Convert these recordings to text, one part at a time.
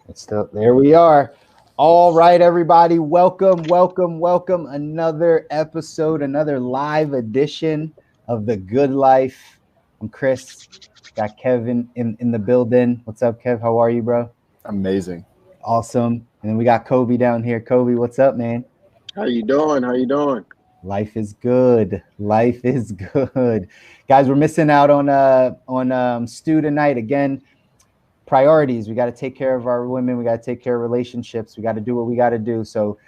It's still there. We are. All right, everybody. Welcome. Another episode, another live edition of The Good Life. I'm Chris. Got Kevin in the building. What's up, Kev? How are you, bro? Amazing. Awesome. And then we got Kobi down here. Kobi, what's up, man? How you doing? Life is good. Guys, we're missing out on Stu tonight again. Priorities. We got to take care of our women. We got to take care of relationships. We got to do what we got to do. So,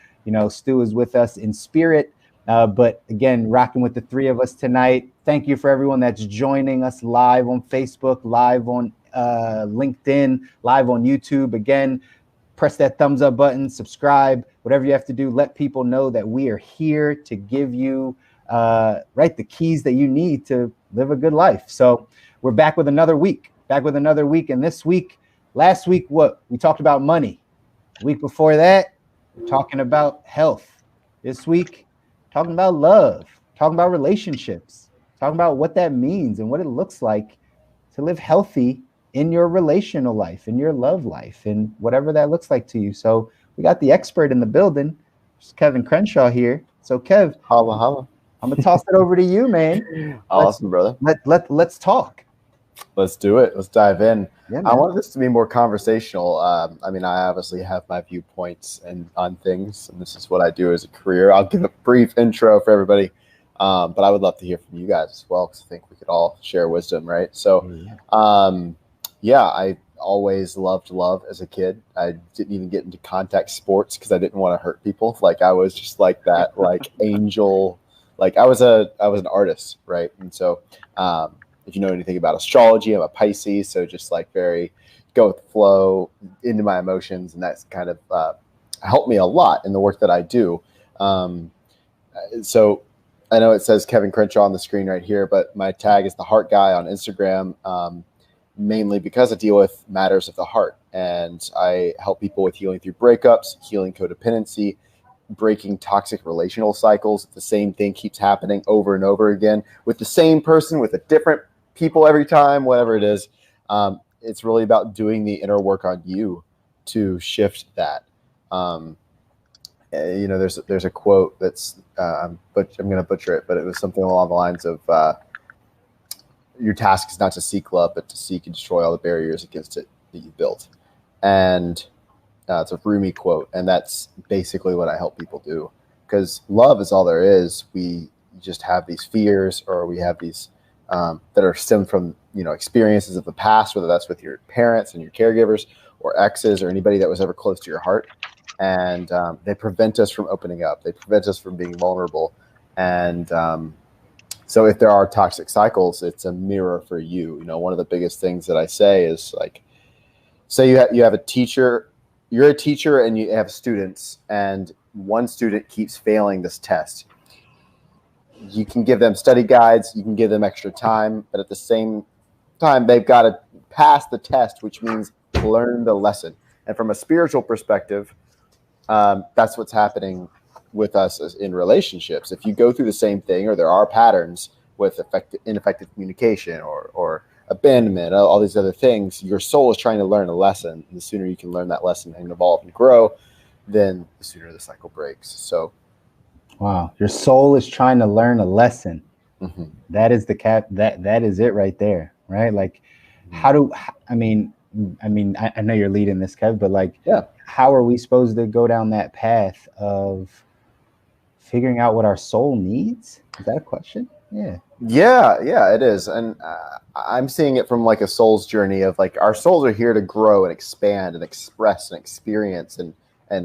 Stu is with us in spirit. But again, rocking with the three of us tonight. Thank you for everyone that's joining us live on Facebook, live on LinkedIn, live on YouTube. Again, press that thumbs up button, subscribe, whatever you have to do. Let people know that we are here to give you the keys that you need to live a good life. So we're back with another week. And this week, last week, what? We talked about money. The week before that, we're talking about health. This week, talking about love, talking about relationships, talking about what that means and what it looks like to live healthy in your relational life, in your love life, and whatever that looks like to you. So we got the expert in the building, Kevin Crenshaw here. So Kev, holla. I'm gonna toss it over to you, man. Awesome, brother. Let's talk. Let's do it. Let's dive in. Yeah, I wanted this to be more conversational. I obviously have my viewpoints on things, and this is what I do as a career. I'll give a brief intro for everybody, but I would love to hear from you guys as well, because I think we could all share wisdom, right? So, I always loved love as a kid. I didn't even get into contact sports because I didn't want to hurt people. Like, I was just like that, like angel. Like, I was an artist, right? And so, if you know anything about astrology, I'm a Pisces, so just like very go with the flow, into my emotions, and that's kind of helped me a lot in the work that I do. So I know it says Kevin Crenshaw on the screen right here, but my tag is the Heart Guy on Instagram, mainly because I deal with matters of the heart, and I help people with healing through breakups, healing codependency, breaking toxic relational cycles. The same thing keeps happening over and over again with the same person, with a different people every time, whatever it is. It's really about doing the inner work on you to shift that. There's a quote that's I'm going to butcher it, but it was something along the lines of your task is not to seek love, but to seek and destroy all the barriers against it that you built. And it's a Rumi quote, and that's basically what I help people do, because love is all there is. We just have these fears, or we have these that are stemmed from experiences of the past, whether that's with your parents and your caregivers or exes or anybody that was ever close to your heart, and they prevent us from opening up. They prevent us from being vulnerable. And so if there are toxic cycles, it's a mirror for you. One of the biggest things that I say is, like, say you have a teacher. You're a teacher and you have students, and one student keeps failing this test. You can give them study guides, you can give them extra time, but at the same time, they've got to pass the test, which means learn the lesson. And from a spiritual perspective, that's what's happening with us in relationships. If you go through the same thing, or there are patterns with ineffective communication or abandonment, all these other things, your soul is trying to learn a lesson. And the sooner you can learn that lesson and evolve and grow, then the sooner the cycle breaks. So, wow, your soul is trying to learn a lesson. Mm-hmm. That is that is it right there, right? Like, I know you're leading this, Kev, but how are we supposed to go down that path of figuring out what our soul needs? Is that a question? Yeah, it is. And I'm seeing it from like a soul's journey of, like, our souls are here to grow and expand and express and experience and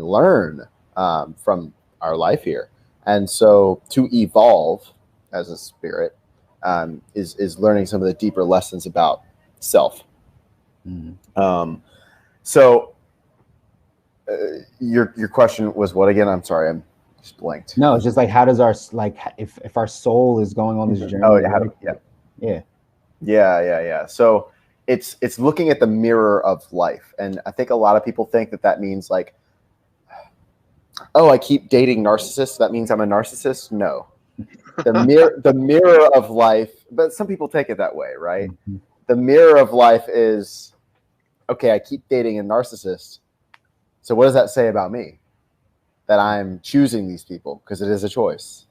learn from our life here. And so to evolve as a spirit is learning some of the deeper lessons about self. Mm-hmm. Your question was what again? I'm sorry, I'm just blanked. No, it's just like, how does our, like, if our soul is going on this journey? Oh yeah. So it's looking at the mirror of life, and I think a lot of people think that means, like, oh, I keep dating narcissists, that means I'm a narcissist. No, the mirror of life. But some people take it that way, right? Mm-hmm. The mirror of life is, okay, I keep dating a narcissist. So what does that say about me? That I'm choosing these people because it is a choice.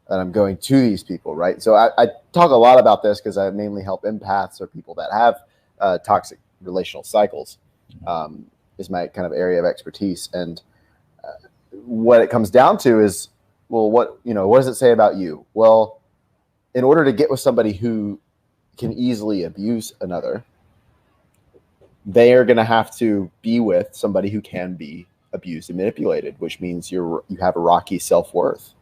That I'm going to these people, right? So I talk a lot about this because I mainly help empaths or people that have toxic relational cycles. Is my kind of area of expertise. And what it comes down to is, well, what does it say about you? Well, in order to get with somebody who can easily abuse another, they are going to have to be with somebody who can be abused and manipulated, which means you have a rocky self-worth.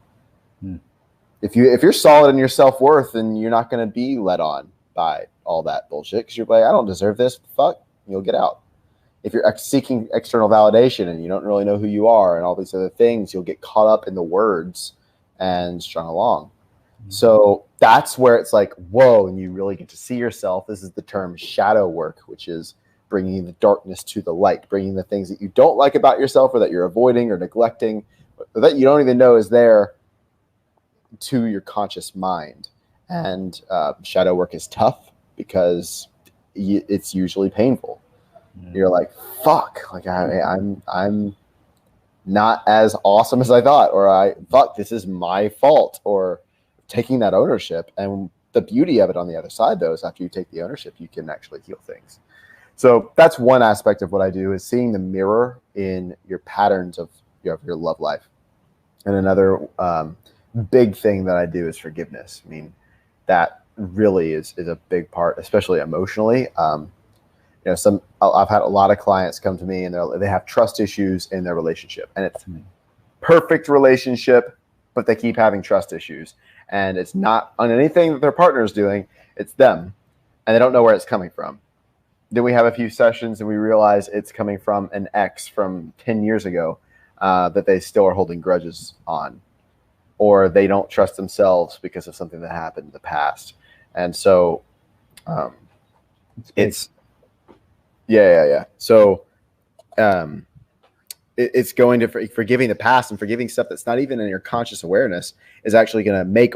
If you're solid in your self-worth, then you're not going to be led on by all that bullshit because you're like, I don't deserve this. Fuck, you'll get out. If you're seeking external validation and you don't really know who you are and all these other things, you'll get caught up in the words and strung along. So that's where it's like, whoa, and you really get to see yourself. This is the term shadow work, which is bringing the darkness to the light, bringing the things that you don't like about yourself or that you're avoiding or neglecting or that you don't even know is there to your conscious mind. And shadow work is tough because it's usually painful. You're like, fuck, like I'm not as awesome as I thought, or fuck, this is my fault, or taking that ownership. And the beauty of it on the other side, though, is after you take the ownership, you can actually heal things. So that's one aspect of what I do, is seeing the mirror in your patterns of your love life. And another big thing that I do is forgiveness. I mean, that really is a big part, especially emotionally. I've had a lot of clients come to me and they have trust issues in their relationship, and it's perfect relationship, but they keep having trust issues, and it's not on anything that their partner is doing. It's them, and they don't know where it's coming from. Then we have a few sessions and we realize it's coming from an ex from 10 years ago that they still are holding grudges on, or they don't trust themselves because of something that happened in the past. And so it's So it's going to forgiving the past and forgiving stuff that's not even in your conscious awareness is actually going to make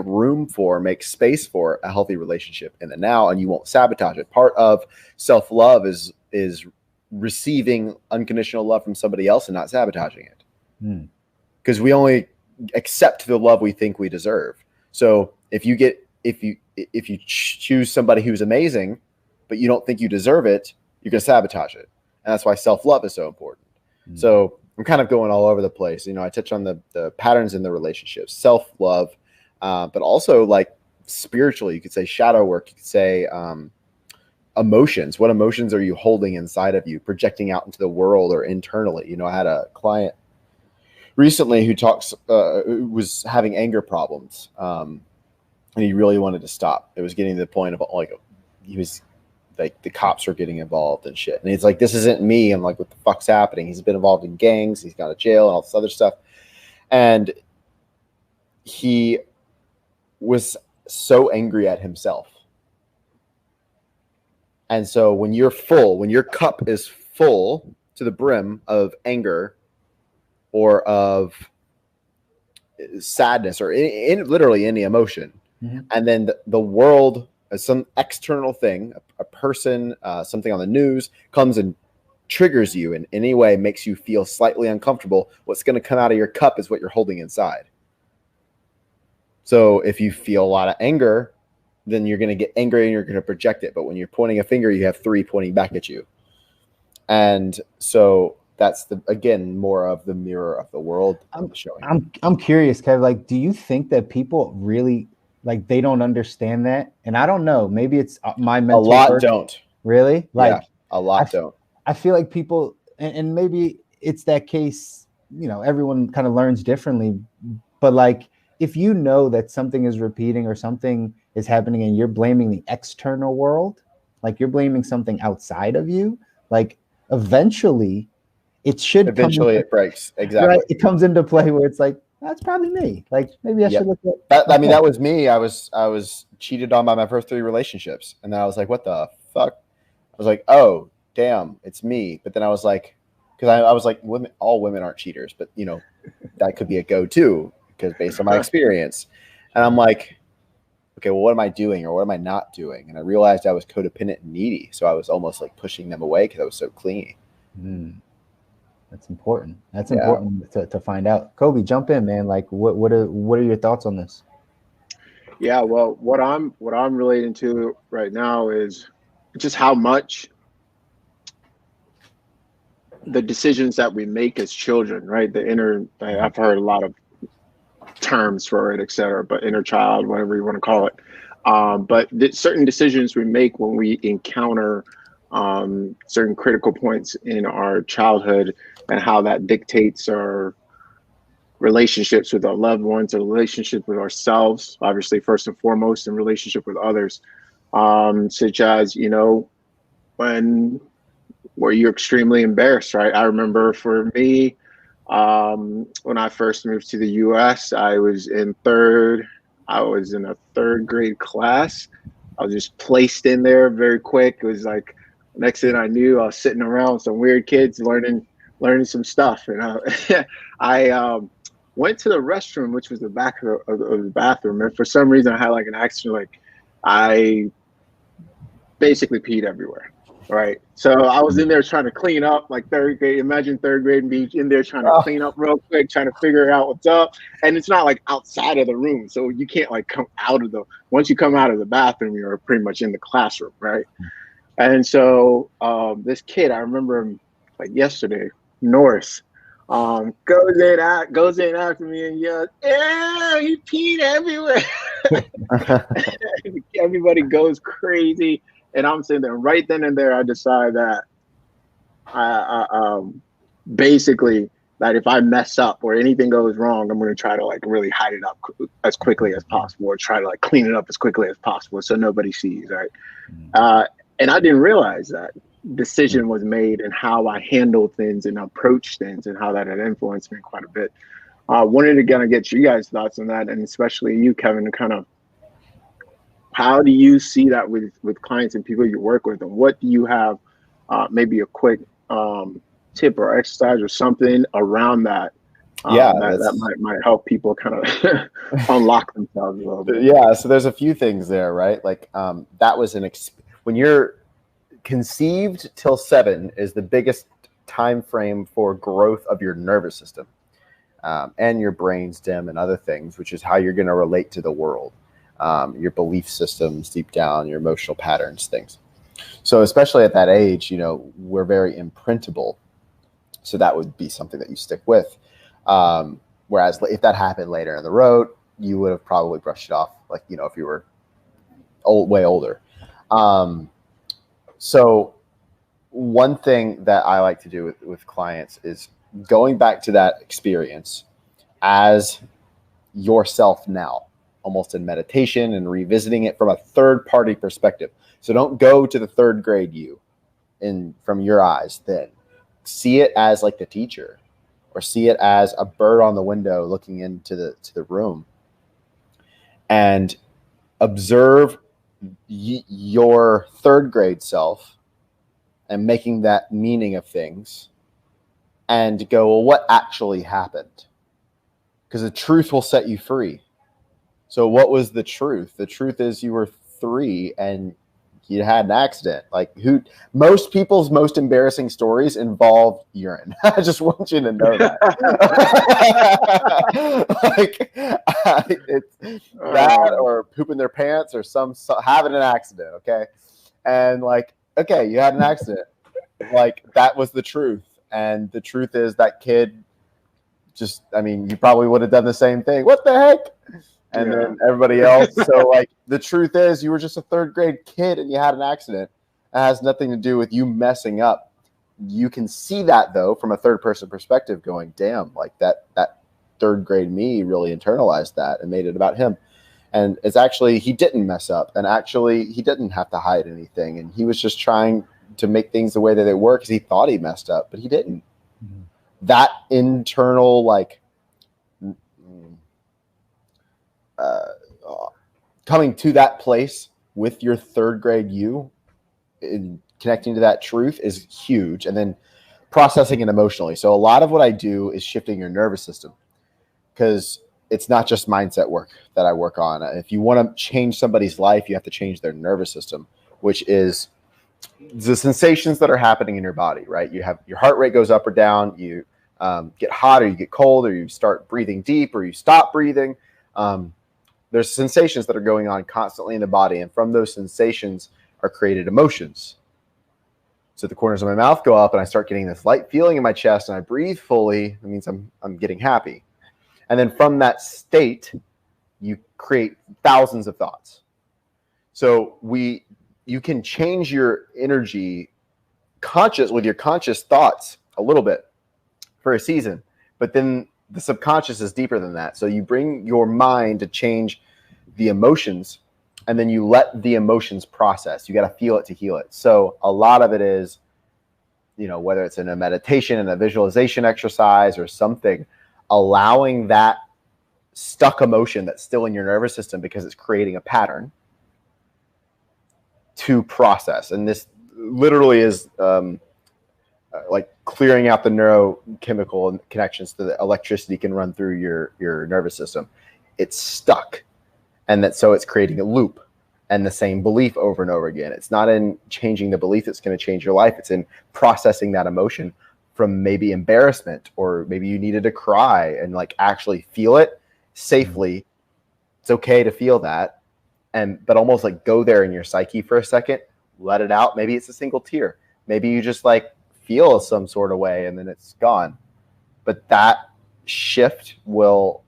space for a healthy relationship in the now, and you won't sabotage it. Part of self-love is receiving unconditional love from somebody else and not sabotaging it. Because we only accept the love we think we deserve. So if you choose somebody who's amazing, but you don't think you deserve it, you're going to sabotage it. And that's why self-love is so important. So I'm kind of going all over the place. I touch on the patterns in the relationships, self-love, but also like spiritually, you could say shadow work. You could say emotions. What emotions are you holding inside of you, projecting out into the world or internally? I had a client recently who was having anger problems, and he really wanted to stop. It was getting to the point of he was like the cops were getting involved and shit. And he's like, this isn't me. I'm like, what the fuck's happening? He's been involved in gangs. He's gone to jail and all this other stuff. And he was so angry at himself. And so when your cup is full to the brim of anger or of sadness or literally any emotion, and then the world, some external thing, a person, something on the news comes and triggers you in any way, makes you feel slightly uncomfortable, what's going to come out of your cup is what you're holding inside. So if you feel a lot of anger, then you're going to get angry and you're going to project it. But when you're pointing a finger, you have three pointing back at you. And so that's again, more of the mirror of the world showing. I'm curious, Kev, like, do you think that people really, like, they don't understand that? And I don't know, maybe it's my mental A lot don't. Really? Like, yeah, a lot don't. I feel like people, and maybe it's that case, everyone kind of learns differently, but like, if you know that something is repeating or something is happening and you're blaming the external world, like you're blaming something outside of you, like eventually it breaks. Exactly. Right? It comes into play where it's like, that's probably me. Like, maybe I should look at that. I mean, that was me. I was cheated on by my first 3 relationships. And then I was like, what the fuck? I was like, oh, damn, it's me. But then I was like, because I was like, all women aren't cheaters, but that could be a go-to because based on my experience. And I'm like, okay, well, what am I doing or what am I not doing? And I realized I was codependent and needy. So I was almost like pushing them away because I was so clingy. That's important. That's important to find out. Kobi, jump in, man. Like, what are your thoughts on this? Yeah, well, what I'm relating to right now is just how much the decisions that we make as children, right? I've heard a lot of terms for it, et cetera, but inner child, whatever you want to call it. But certain decisions we make when we encounter certain critical points in our childhood, and how that dictates our relationships with our loved ones, our relationship with ourselves, obviously first and foremost, and relationship with others, such as, where you're extremely embarrassed, right? I remember for me, when I first moved to the US, I was in a third grade class. I was just placed in there very quick. It was like, next thing I knew, I was sitting around with some weird kids learning some stuff. And I went to the restroom, which was the back of the bathroom. And for some reason, I had like an accident. Like, I basically peed everywhere. Right. So I was in there trying to clean up, like third grade. Imagine third grade and be in there trying to clean up real quick, trying to figure out what's up. And it's not like outside of the room. So you can't like once you come out of the bathroom, you're pretty much in the classroom. Right. And so this kid, I remember him like yesterday, Norris, goes in after me and yells, "Yeah, he peed everywhere." Everybody goes crazy. And I'm sitting there right then and there. I decide that basically that if I mess up or anything goes wrong, I'm going to try to like really hide it up as quickly as possible, or try to like clean it up as quickly as possible so nobody sees. Right. And I didn't realize that decision was made and how I handled things and approached things and how that had influenced me quite a bit. Wanted to kind of get you guys' thoughts on that, and especially you, Kevin, to kind of, how do you see that with clients and people you work with? And what do you have, maybe a quick tip or exercise or something around that? That might help people kind of unlock themselves a little bit. Yeah, so there's a few things there, right? Like that was when you're conceived till 7 is the biggest time frame for growth of your nervous system and your brain stem and other things, which is how you're going to relate to the world. Your belief systems deep down, your emotional patterns, things. So especially at that age, we're very imprintable. So that would be something that you stick with. Whereas if that happened later in the road, you would have probably brushed it off, like, if you were way older. So one thing that I like to do with clients is going back to that experience as yourself now, almost in meditation, and revisiting it from a third party perspective. So don't go to the third grade you from your eyes then. See it as like the teacher, or see it as a bird on the window looking into the room, and observe your third grade self and making that meaning of things, and go, well, what actually happened? Because the truth will set you free. So what was the truth? The truth is you were 3 and you had an accident. Like, most people's most embarrassing stories involve urine. I just want you to know that. Like, it's that, or pooping their pants, or having an accident. Okay. And like, okay, you had an accident. Like, that was the truth. And the truth is that kid you probably would have done the same thing. What the heck? And then everybody else. So like, the truth is you were just a third grade kid and you had an accident. It has nothing to do with you messing up. You can see that though, from a third person perspective, going, damn, like that third grade me really internalized that and made it about him. And it's actually, he didn't mess up, and actually he didn't have to hide anything. And he was just trying to make things the way that they were because he thought he messed up, but he didn't. Mm-hmm. That internal, like, coming to that place with your third grade you, and connecting to that truth is huge. And then processing it emotionally. So a lot of what I do is shifting your nervous system, because it's not just mindset work that I work on. If you want to change somebody's life, you have to change their nervous system, which is the sensations that are happening in your body, right? You have your heart rate goes up or down. You get hot or you get cold, or you start breathing deep or you stop breathing. There's sensations that are going on constantly in the body, and from those sensations are created emotions. So the corners of my mouth go up and I start getting this light feeling in my chest, and I breathe fully. That means I'm getting happy. And then from that state, you create thousands of thoughts. So you can change your energy with your conscious thoughts a little bit for a season, but then the subconscious is deeper than that. So you bring your mind to change the emotions, and then you let the emotions process. You got to feel it to heal it. So a lot of it is, whether it's in a meditation and a visualization exercise or something, allowing that stuck emotion that's still in your nervous system because it's creating a pattern to process. And this literally is like clearing out the neurochemical connections so that electricity can run through your nervous system. It's stuck. And so it's creating a loop and the same belief over and over again. It's not in changing the belief that's going to change your life. It's in processing that emotion from maybe embarrassment, or maybe you needed to cry and like actually feel it safely. It's okay to feel that. But almost like go there in your psyche for a second, let it out. Maybe it's a single tear. Maybe you just like feel some sort of way and then it's gone. But that shift will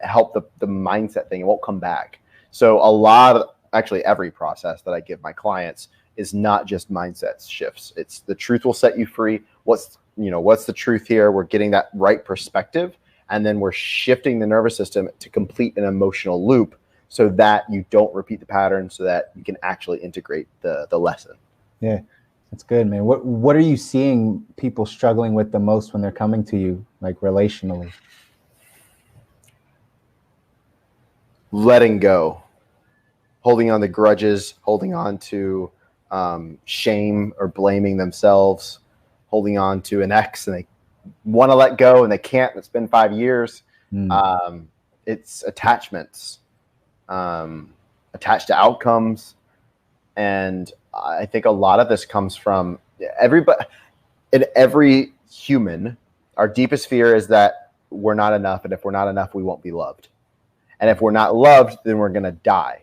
help the mindset thing. It won't come back. So actually every process that I give my clients is not just mindset shifts. It's the truth will set you free. What's the truth here? We're getting that right perspective. And then we're shifting the nervous system to complete an emotional loop so that you don't repeat the pattern, so that you can actually integrate the lesson. Yeah, that's good, man. What are you seeing people struggling with the most when they're coming to you, like relationally? Letting go, holding on to grudges, holding on to shame or blaming themselves, holding on to an ex and they want to let go and they can't. It's been 5 years. It's attachments. Attached to outcomes. And I think a lot of this comes from every human. Our deepest fear is that we're not enough. And if we're not enough, we won't be loved. And if we're not loved, then we're going to die.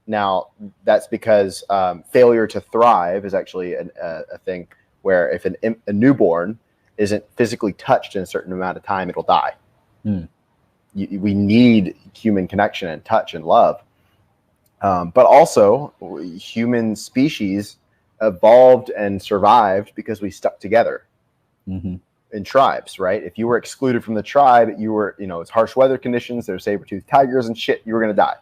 Now, that's because failure to thrive is actually a thing where if a newborn isn't physically touched in a certain amount of time, it'll die. We need human connection and touch and love. But also, human species evolved and survived because we stuck together in tribes, right? If you were excluded from the tribe, it's harsh weather conditions, there's saber-toothed tigers and shit, you were going to die.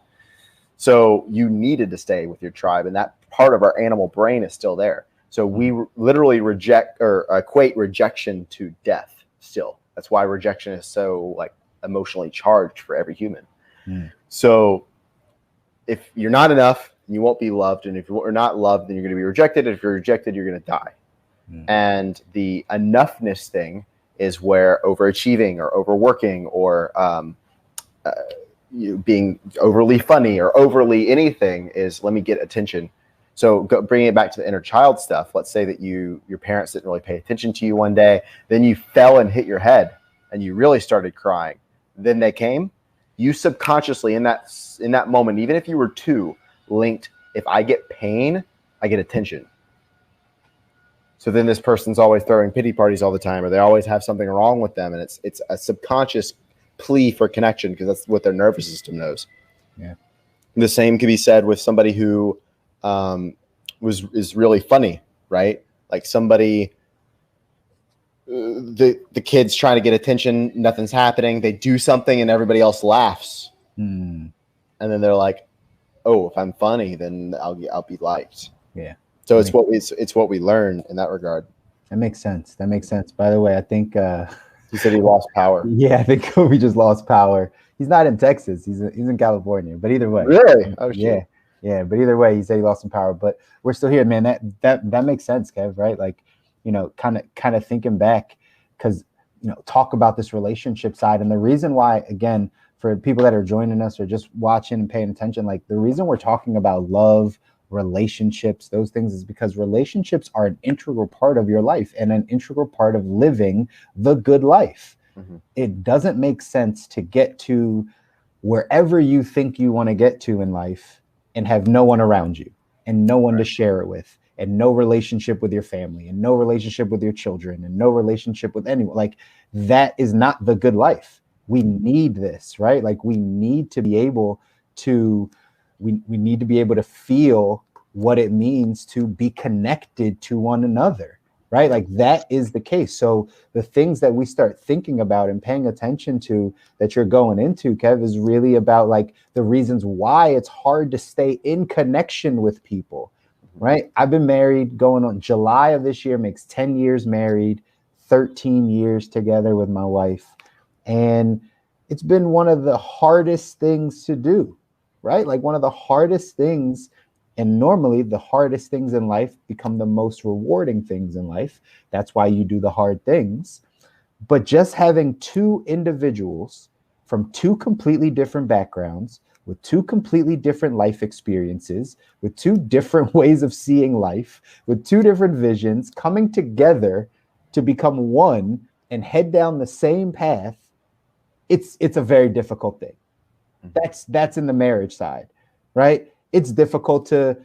So you needed to stay with your tribe, and that part of our animal brain is still there. So we literally equate rejection to death still. That's why rejection is so like emotionally charged for every human. So if you're not enough, you won't be loved. And if you're not loved, then you're going to be rejected. And if you're rejected, you're going to die. And the enoughness thing is where overachieving or overworking or being overly funny or overly anything is, let me get attention. So bringing it back to the inner child stuff, let's say that your parents didn't really pay attention to you one day, then you fell and hit your head and you really started crying. Then they came, you subconsciously in that moment, even if you were 2, linked, if I get pain, I get attention. So then this person's always throwing pity parties all the time, or they always have something wrong with them. And it's a subconscious plea for connection because that's what their nervous system knows. Yeah. The same could be said with somebody who is really funny, right? Like somebody, the kid's trying to get attention, nothing's happening. They do something and everybody else laughs. And then they're like, oh, if I'm funny, then I'll be liked. Yeah. So it's what we learn in that regard. That makes sense. By the way, I think he said he lost power. Yeah, I think Kobe just lost power. He's not in Texas. He's in California. But either way, really, oh shit. Yeah. But either way, he said he lost some power. But we're still here, man. That makes sense, Kev. Right? Like, kind of thinking back, because talk about this relationship side, and the reason why, again, for people that are joining us or just watching and paying attention, like the reason we're talking about love, relationships, those things, is because relationships are an integral part of your life and an integral part of living the good life. It doesn't make sense to get to wherever you think you want to get to in life and have no one around you and no one to share it with, and no relationship with your family, and no relationship with your children, and no relationship with anyone. Like, that is not the good life. We need this, right? Like, we need to be able to, we need to be able to feel what it means to be connected to one another, right? Like, that is the case. So the things that we start thinking about and paying attention to that you're going into, Kev, is really about like the reasons why it's hard to stay in connection with people, right? I've been married, going on July of this year makes 10 years married, 13 years together with my wife. And it's been one of the hardest things to do, right? Like, one of the hardest things. And normally the hardest things in life become the most rewarding things in life. That's why you do the hard things. But just having two individuals from two completely different backgrounds, with two completely different life experiences, with two different ways of seeing life, with two different visions, coming together to become one and head down the same path, it's a very difficult thing. That's in the marriage side, right? It's difficult to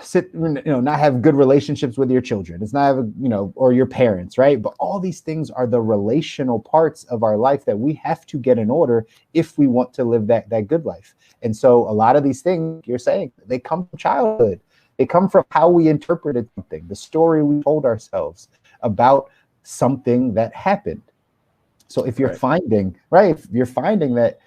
sit, not have good relationships with your children. It's not have, or your parents, right? But all these things are the relational parts of our life that we have to get in order if we want to live that good life. And so a lot of these things you're saying, they come from childhood. They come from how we interpreted something, the story we told ourselves about something that happened. So if you're finding that,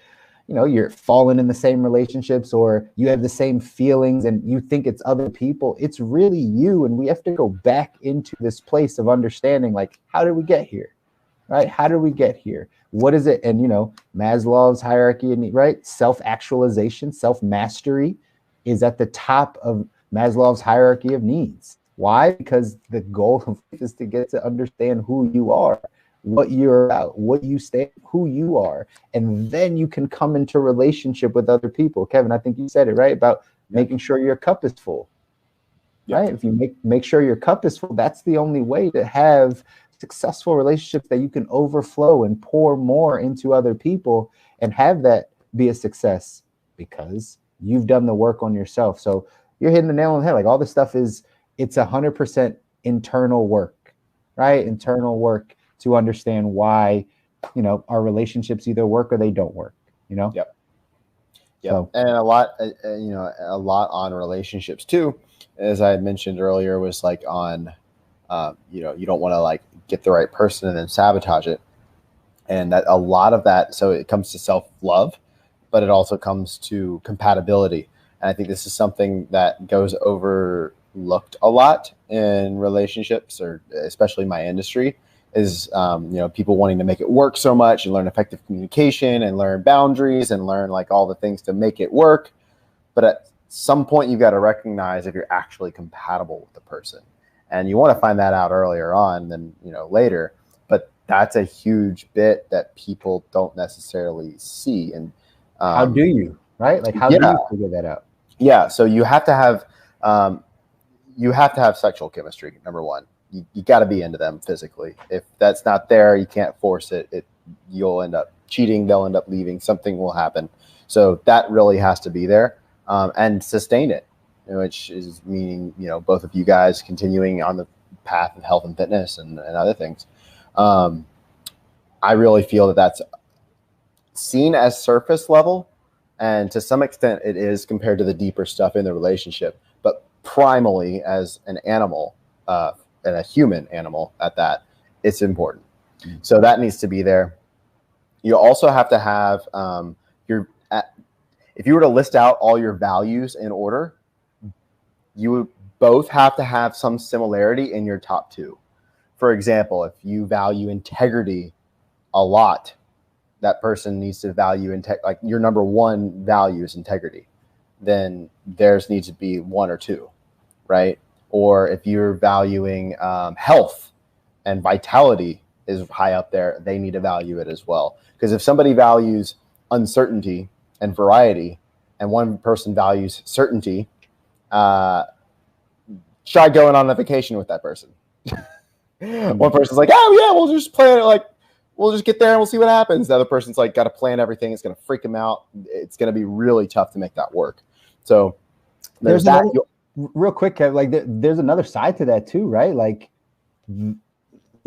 you're falling in the same relationships, or you have the same feelings and you think it's other people, it's really you. And we have to go back into this place of understanding, like, how did we get here, right? How did we get here? What is it? And, Maslow's hierarchy, and right, self-actualization, self-mastery is at the top of Maslow's hierarchy of needs. Why? Because the goal of life is to get to understand who you are, what you're about, what you stand, who you are, and then you can come into relationship with other people. Kevin, I think you said it right about making sure your cup is full. Right? If you make sure your cup is full, that's the only way to have successful relationships, that you can overflow and pour more into other people and have that be a success because you've done the work on yourself. So you're hitting the nail on the head. Like, all this stuff it's 100% internal work, right? Internal work to understand why, our relationships either work or they don't work, Yep. So. And a lot on relationships too, as I had mentioned earlier, was like on, you don't want to like get the right person and then sabotage it. And that a lot of that, so it comes to self-love, but it also comes to compatibility. And I think this is something that goes overlooked a lot in relationships, or especially my industry, is, people wanting to make it work so much and learn effective communication and learn boundaries and learn like all the things to make it work. But at some point you've got to recognize if you're actually compatible with the person, and you want to find that out earlier on than, later. But that's a huge bit that people don't necessarily see. And how do you, right? Like, how do you figure that out? Yeah. So you have to have sexual chemistry, number one. You got to be into them physically. If that's not there, you can't force it. You'll end up cheating. They'll end up leaving. Something will happen. So that really has to be there, and sustain it, which is meaning, both of you guys continuing on the path of health and fitness and other things. I really feel that that's seen as surface level, and to some extent it is compared to the deeper stuff in the relationship. But primally, as an animal, and a human animal at that, it's important. So that needs to be there. You also have to have if you were to list out all your values in order, you would both have to have some similarity in your top two. For example, if you value integrity a lot, that person needs to value like your number one value is integrity. Then theirs needs to be one or two, right? Or if you're valuing health and vitality is high up there, they need to value it as well. Because if somebody values uncertainty and variety, and one person values certainty try going on a vacation with that person. One person's like, oh yeah, we'll just plan it, like we'll just get there and we'll see what happens. The other person's like, got to plan everything. It's going to freak them out. It's going to be really tough to make that work. So there's that. Real quick, like there's another side to that too, right? Like the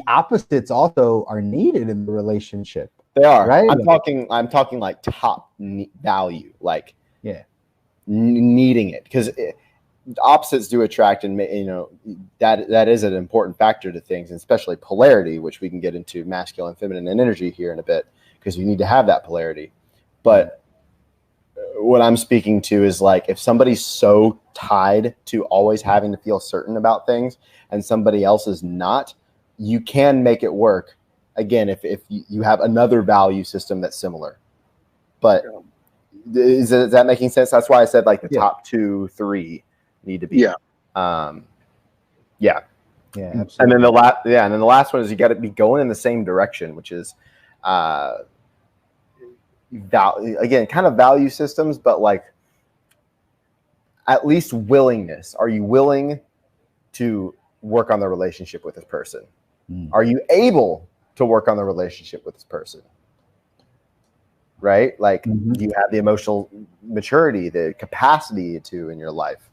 opposites also are needed in the relationship. They are, right? I'm talking like top value, like needing it, because opposites do attract, and that is an important factor to things, and especially polarity, which we can get into masculine, feminine, and energy here in a bit, because you need to have that polarity. But what I'm speaking to is like if somebody's so tied to always having to feel certain about things, and somebody else is not, you can make it work. Again, if you have another value system that's similar. But is that making sense? That's why I said like the top 2, 3 need to be. Yeah, absolutely. And then the last one is you got to be going in the same direction, which is again, kind of value systems, but like at least willingness. Are you willing to work on the relationship with this person? Are you able to work on the relationship with this person? Right? Like you have the emotional maturity, the capacity to in your life.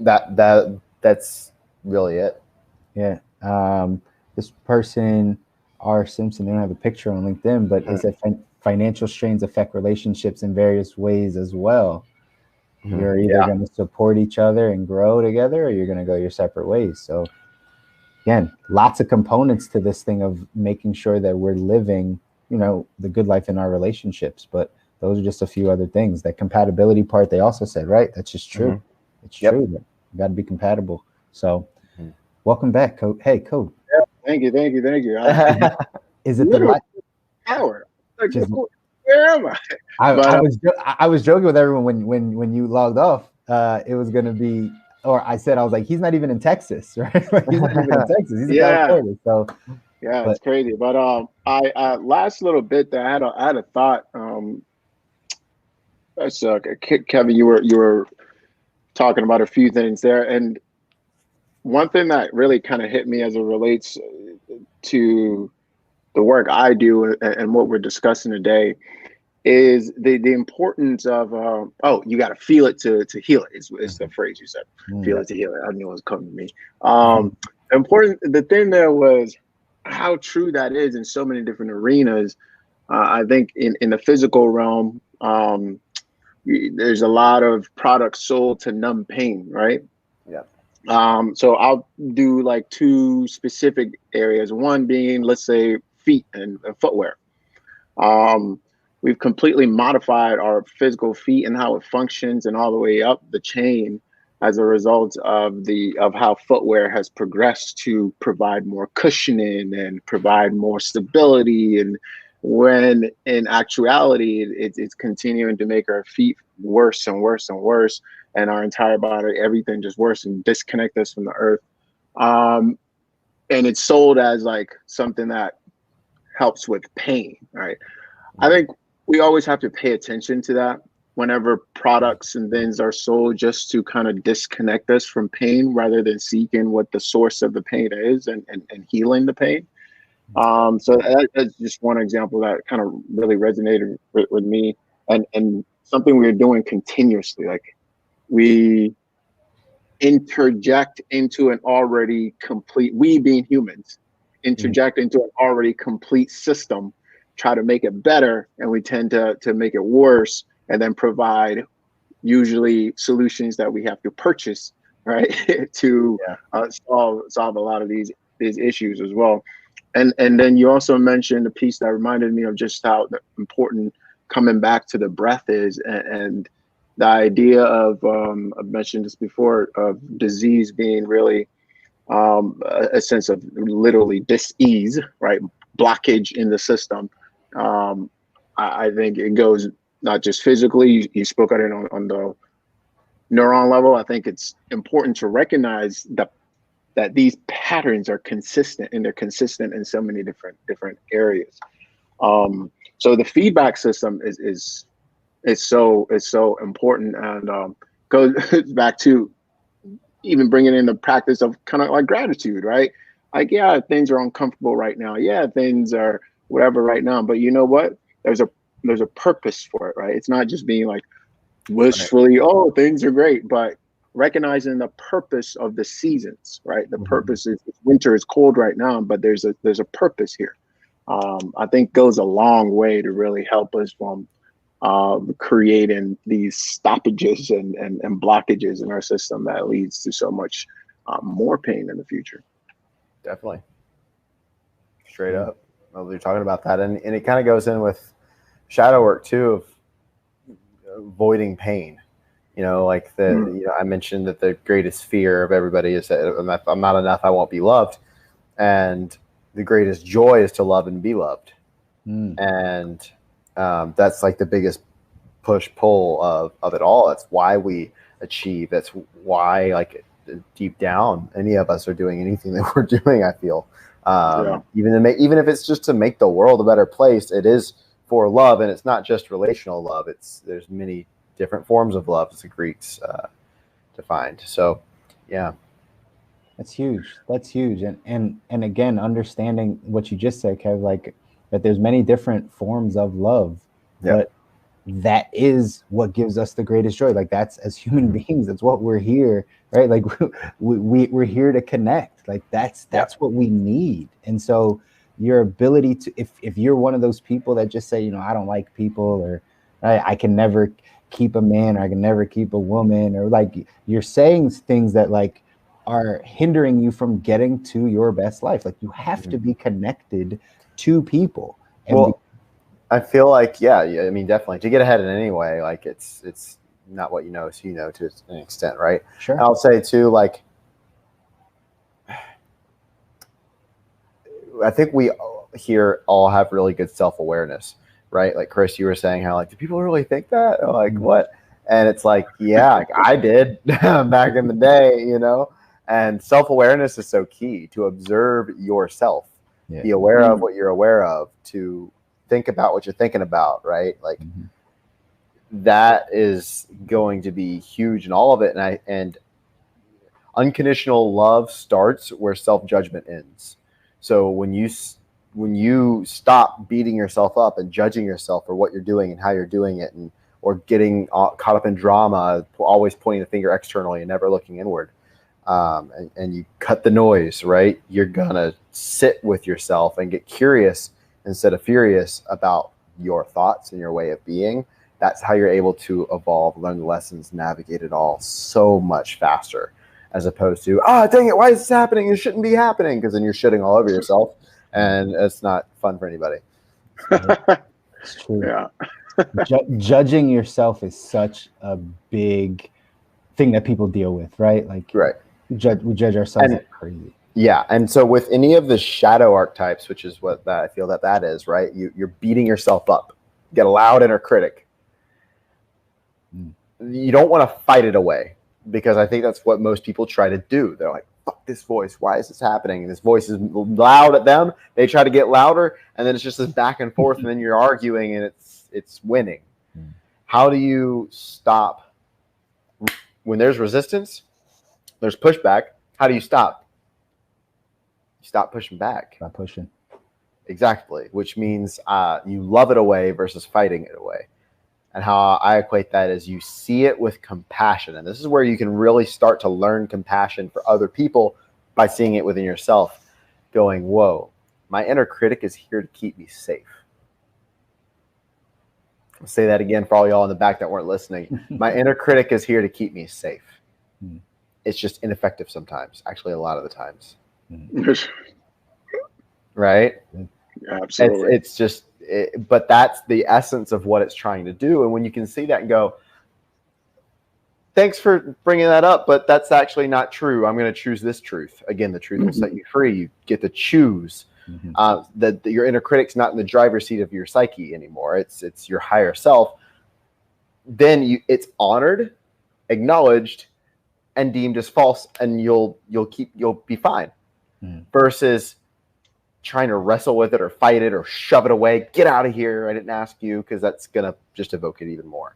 That's really it. Yeah. This person, R. Simpson, they don't have a picture on LinkedIn, but is that financial strains affect relationships in various ways as well. You're either going to support each other and grow together, or you're going to go your separate ways. So again, lots of components to this thing of making sure that we're living, the good life in our relationships. But those are just a few other things. That compatibility part, they also said, right? That's just true. It's true. But you got to be compatible. So welcome back, Kobe. Hey, Kobe. Yeah, thank you. Is it the light? Hour? Like, where am I? I was joking with everyone when you logged off. It was going to be, or I was like, he's not even in Texas, right? Like, he's not even in Texas. He's in California. So it's crazy. But I last little bit that I had a thought. Kevin, you were talking about a few things there, and one thing that really kind of hit me as it relates to the work I do and what we're discussing today is the importance of you got to feel it to heal it is the phrase you said. Feel it to heal it. I knew it was coming to me. The thing there was how true that is in so many different arenas. I think in the physical realm, there's a lot of products sold to numb pain, right? So I'll do like 2 specific areas. One being, let's say, feet and footwear. We've completely modified our physical feet and how it functions and all the way up the chain as a result of how footwear has progressed to provide more cushioning and provide more stability. And when in actuality, it's continuing to make our feet worse and worse and worse, and our entire body, everything just worse and disconnect us from the earth. And it's sold as like something that helps with pain, right? I think we always have to pay attention to that whenever products and things are sold, just to kind of disconnect us from pain rather than seeking what the source of the pain is and healing the pain. So that's just one example that kind of really resonated with me, and something we're doing continuously. Like, we interject into an already complete, we being humans, interject into an already complete system, try to make it better, and we tend to make it worse, and then provide usually solutions that we have to purchase, right, to solve a lot of these issues as well. And then you also mentioned a piece that reminded me of just how important coming back to the breath is, and the idea of I've mentioned this before, of disease being really a sense of literally dis-ease, right? Blockage in the system. I think it goes not just physically. You spoke on it on the neuron level. I think it's important to recognize that these patterns are consistent, and they're consistent in so many different areas. So the feedback system is It's so important, and goes back to even bringing in the practice of kind of like gratitude, right? Like, yeah, things are uncomfortable right now. Yeah, things are whatever right now, but you know what? There's a purpose for it, right? It's not just being like Right. wishfully, oh, things are great, but recognizing the purpose of the seasons, right? The Mhm. purpose is winter is cold right now, but there's a purpose here. I think goes a long way to really help us from creating these stoppages and blockages in our system that leads to so much more pain in the future. Definitely. Straight up. Well, you're talking about that. And it kind of goes in with shadow work too, of avoiding pain. Like I mentioned that the greatest fear of everybody is that if I'm not enough, I won't be loved. And the greatest joy is to love and be loved. And that's like the biggest push pull of it all. That's why we achieve. That's why, like, deep down, any of us are doing anything that we're doing, I feel. Even if it's just to make the world a better place, it is for love, and it's not just relational love. There's many different forms of love, as the Greeks defined. So, yeah, That's huge. That's huge. And again, understanding what you just said, Kev, like that there's many different forms of love, but that is what gives us the greatest joy. Like that's, as human beings, that's what we're here, right? Like we're here to connect. Like that's what we need. And so your ability to, if you're one of those people that just say, I don't like people, or I can never keep a man, or I can never keep a woman, or like you're saying things that like are hindering you from getting to your best life. Like you have to be connected to people. And I feel like, I mean, definitely to get ahead in any way, like it's not what you know, it's to an extent, right? Sure. And I'll say too, like, I think we here all have really good self-awareness, right? Like Chris, you were saying how like, do people really think that? Or like what? And it's like, yeah, like I did back in the day, and self-awareness is so key to observe yourself, be aware of what you're aware of, to think about what you're thinking about, right? Like that is going to be huge in all of it. And unconditional love starts where self-judgment ends. So when you stop beating yourself up and judging yourself for what you're doing and how you're doing it, or getting caught up in drama, always pointing the finger externally and never looking inward, and you cut the noise, right? You're gonna sit with yourself and get curious instead of furious about your thoughts and your way of being. That's how you're able to evolve, learn the lessons, navigate it all so much faster, as opposed to, dang it, why is this happening? It shouldn't be happening, because then you're shitting all over yourself, and it's not fun for anybody. It's true. Yeah. Judging yourself is such a big thing that people deal with, right? Like, right. We judge ourselves like crazy. Yeah, and so with any of the shadow archetypes, which is what I feel that is, right? You're beating yourself up. You get a loud inner critic. You don't want to fight it away, because I think that's what most people try to do. They're like, fuck this voice. Why is this happening? And this voice is loud at them. They try to get louder, and then it's just this back and forth, and then you're arguing, and it's winning. How do you stop when there's resistance? There's pushback. How do you stop? You stop pushing back. Stop pushing. Exactly, which means you love it away versus fighting it away. And how I equate that is you see it with compassion. And this is where you can really start to learn compassion for other people by seeing it within yourself, going, whoa, my inner critic is here to keep me safe. I'll say that again for all y'all in the back that weren't listening. My inner critic is here to keep me safe. It's just ineffective sometimes, actually a lot of the times. Right? Absolutely. It's just, but that's the essence of what it's trying to do. And when you can see that and go, thanks for bringing that up, but that's actually not true. I'm going to choose this truth. Again, the truth will set you free. You get to choose. That your inner critic's not in the driver's seat of your psyche anymore. It's your higher self. Then it's honored, acknowledged, and deemed as false, and you'll be fine. Versus trying to wrestle with it or fight it or shove it away. Get out of here. I didn't ask you, because that's going to just evoke it even more.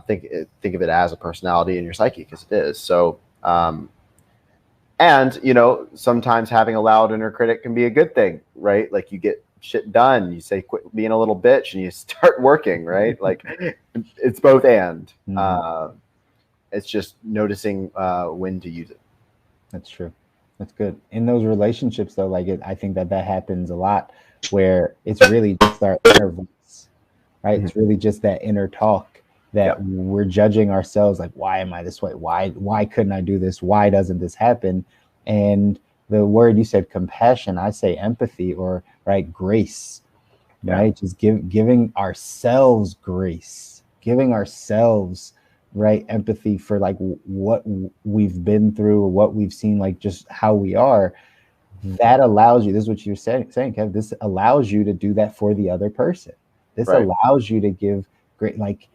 Think of it as a personality in your psyche, because it is. So, and, you know, sometimes having a loud inner critic can be a good thing, right? Like you get shit done. You say, quit being a little bitch, and you start working, right? Like it's both and. It's just noticing when to use it. That's true. That's good. In those relationships, though, like I think that happens a lot, where it's really just our inner voice, right? It's really just that inner talk that we're judging ourselves, like, why am I this way? Why couldn't I do this? Why doesn't this happen? And the word you said, compassion, I say empathy, or right, grace, right? Just giving ourselves grace, giving ourselves right empathy for like what we've been through, or what we've seen, like just how we are. That allows you, this is what you're saying, Kev, this allows you to do that for the other person. This allows you to give great, like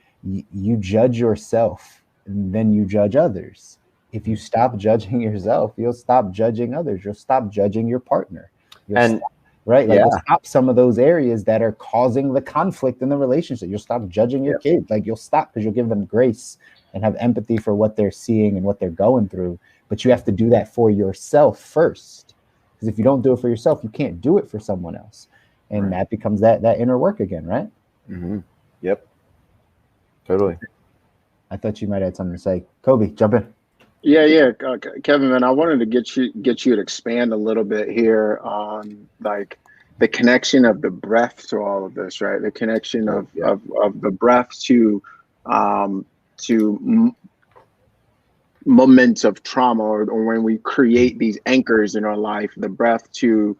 you judge yourself and then you judge others. If you stop judging yourself, you'll stop judging others. You'll stop judging your partner. You'll stop some of those areas that are causing the conflict in the relationship. You'll stop judging your kids. Like you'll stop, because you'll give them grace and have empathy for what they're seeing and what they're going through. But you have to do that for yourself first, because if you don't do it for yourself, you can't do it for someone else. And that becomes that inner work again, right? Yep. Totally. I thought you might have something to say. Kobi, jump in. Yeah. Kevin, man, I wanted to get you to expand a little bit here on like the connection of the breath to all of this, right? The connection of the breath to moments of trauma, or when we create these anchors in our life, the breath to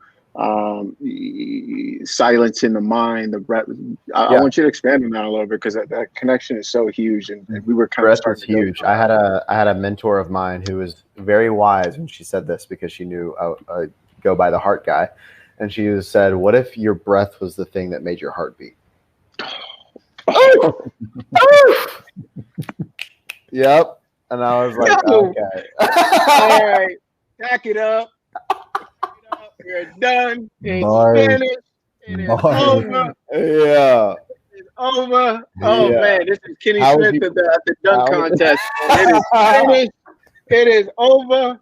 silence in the mind, the breath. I want you to expand on that a little bit, because that connection is so huge, and we were kind of starting. Breath is huge. I had a mentor of mine who was very wise when she said this, because she knew I go by the heart guy, and she said, "What if your breath was the thing that made your heart beat?" Yep. And I was like, okay. All right, back it up. We're done. It's finished. It is over. Yeah. It's over. Oh man, this is Kenny Smith at the dunk contest. It is finished. It is over.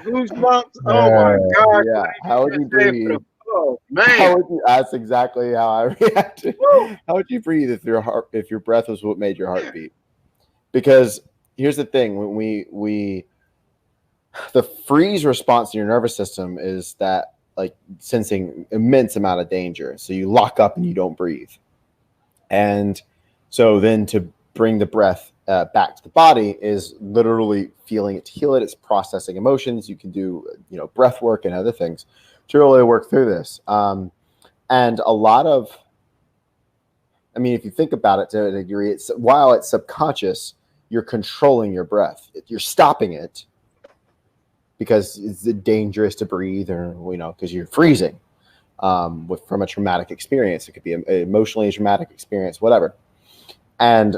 Goosebumps. Oh my God. Yeah. How would you breathe? Oh man. That's exactly how I reacted. How would you breathe if your breath was what made your heart beat? Because here's the thing: when the freeze response in your nervous system is that, like, sensing immense amount of danger. So you lock up and you don't breathe. And so then to bring the breath back to the body is literally feeling it to heal it. It's processing emotions. You can do, breath work and other things to really work through this. And a lot of, if you think about it to a degree, while it's subconscious, you're controlling your breath. You're stopping it because it's dangerous to breathe, or because you're freezing from a traumatic experience. It could be an emotionally traumatic experience, whatever. And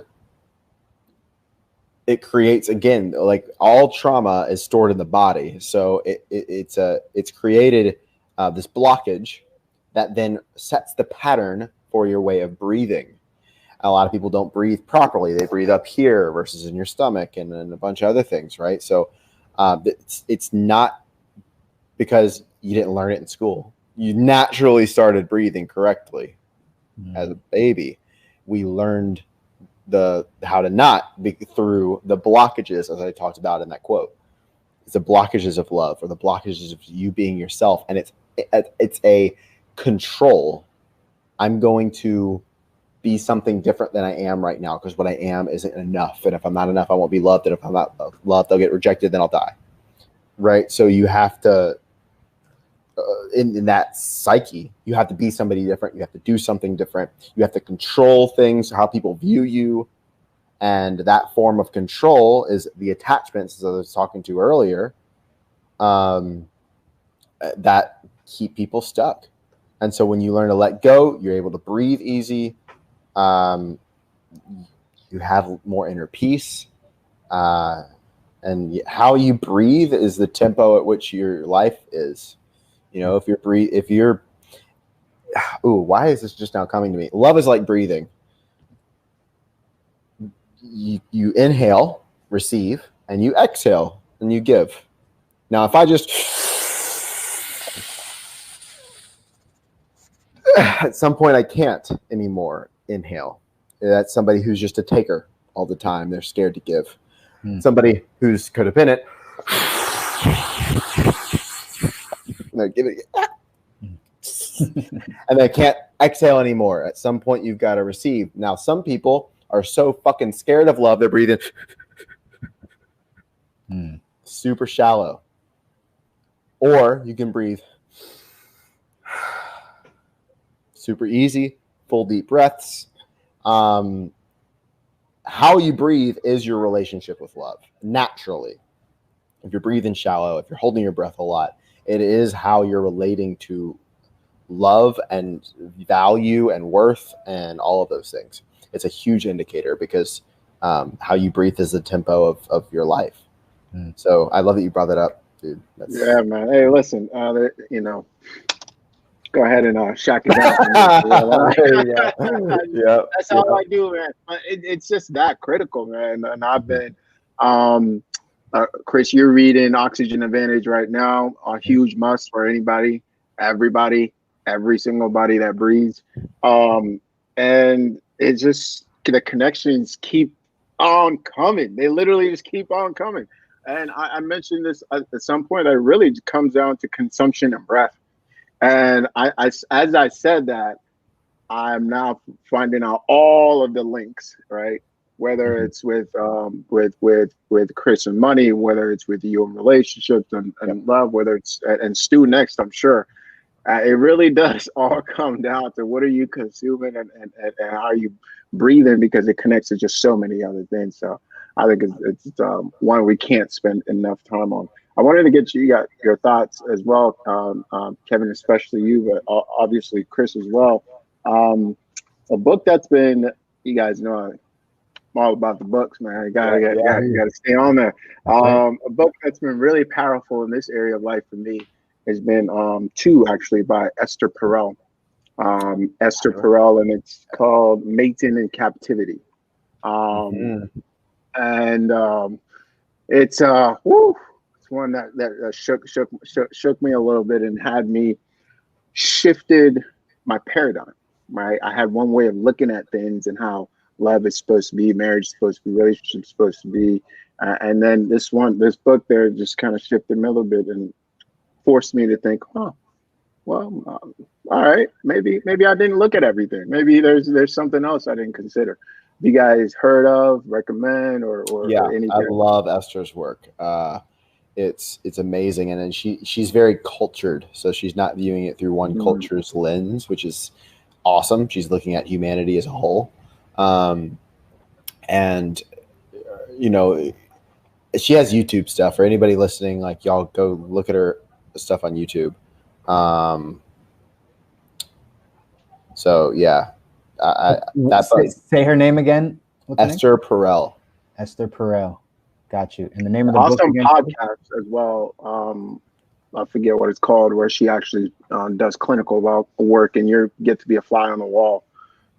it creates, again, like all trauma is stored in the body. So it's created this blockage that then sets the pattern for your way of breathing. A lot of people don't breathe properly. They breathe up here versus in your stomach, and then a bunch of other things, right? So it's not because you didn't learn it in school. You naturally started breathing correctly as a baby. We learned how to not be through the blockages, as I talked about in that quote. It's the blockages of love, or the blockages of you being yourself, and it's a control. I'm going to be something different than I am right now, because what I am isn't enough. And if I'm not enough, I won't be loved. And if I'm not loved, I'll get rejected, then I'll die. Right? So you have to, in that psyche, you have to be somebody different. You have to do something different. You have to control things, how people view you. And that form of control is the attachments, as I was talking to earlier, that keep people stuck. And so when you learn to let go, you're able to breathe easy. You have more inner peace, and how you breathe is the tempo at which your life is. You know, if you're why is this just now coming to me? Love is like breathing. You inhale, receive, and you exhale, and you give. Now, if I just at some point I can't anymore inhale. That's somebody who's just a taker all the time. They're scared to give. Somebody who's codependent, they're giving and they can't exhale anymore. At some point, you've got to receive. Now, some people are so fucking scared of love, they're breathing super shallow. Or you can breathe super easy, full deep breaths. How you breathe is your relationship with love, naturally. If you're breathing shallow, if you're holding your breath a lot, it is how you're relating to love and value and worth and all of those things. It's a huge indicator because how you breathe is the tempo of your life. So I love that you brought that up, dude. Yeah, man. Hey, listen, you know, go ahead and shock it down. Yeah, that's all I do, man. It's just that critical, man. And I've been, Chris, you're reading Oxygen Advantage right now. A huge must for anybody, everybody, every single body that breathes. And it's just the connections keep on coming. They literally just keep on coming. And I mentioned this at some point. It really comes down to consumption and breath. And as I said that, I'm now finding out all of the links, right? Whether it's with Chris and money, whether it's with you and relationships and love, whether it's and Stu next, I'm sure. It really does all come down to what are you consuming and how are you breathing, because it connects to just so many other things. So I think it's one we can't spend enough time on. I wanted to get your thoughts as well, Kevin, especially you, but obviously Chris as well. A book that's been, you guys know, I'm all about the books, man. You gotta stay on there. A book that's been really powerful in this area of life for me has been two, actually, by Esther Perel. Esther Perel, and it's called Mating in Captivity. And it's one that shook me a little bit and had me shifted my paradigm. Right, I had one way of looking at things and how love is supposed to be, marriage is supposed to be, relationship is supposed to be, and then this book there just kind of shifted me a little bit and forced me to think, all right, maybe I didn't look at everything. Maybe there's something else I didn't consider. Have you guys heard of, recommend, or anything? I love Esther's work. It's amazing, and then she's very cultured, so she's not viewing it through one culture's lens, which is awesome. She's looking at humanity as a whole, and you know, she has YouTube stuff. For anybody listening, like, y'all go look at her stuff on YouTube. So yeah, say her name again. Esther Perel. Esther Perel. Got you. And the name of the awesome book podcast as well. I forget what it's called, where she actually does clinical work, and you get to be a fly on the wall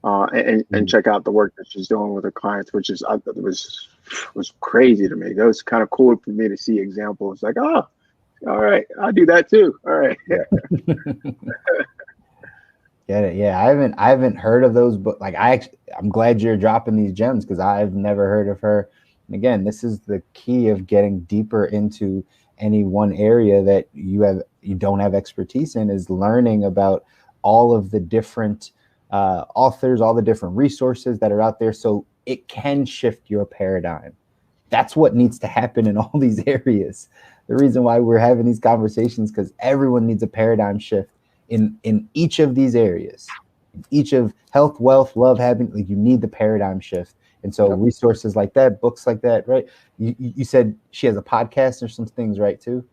and check out the work that she's doing with her clients, which is was crazy to me. That was kind of cool for me to see examples. Like, oh, all right, I'll do that too. All right. Get it? Yeah, I haven't heard of those, but like I'm glad you're dropping these gems because I've never heard of her. And again, this is the key of getting deeper into any one area that you don't have expertise in, is learning about all of the different authors, all the different resources that are out there, so it can shift your paradigm. That's what needs to happen in all these areas. The reason why we're having these conversations, because everyone needs a paradigm shift in each of these areas, each of health, wealth, love, happiness. Like, you need the paradigm shift. And so resources like that, books like that, right? You said she has a podcast or some things, right, too?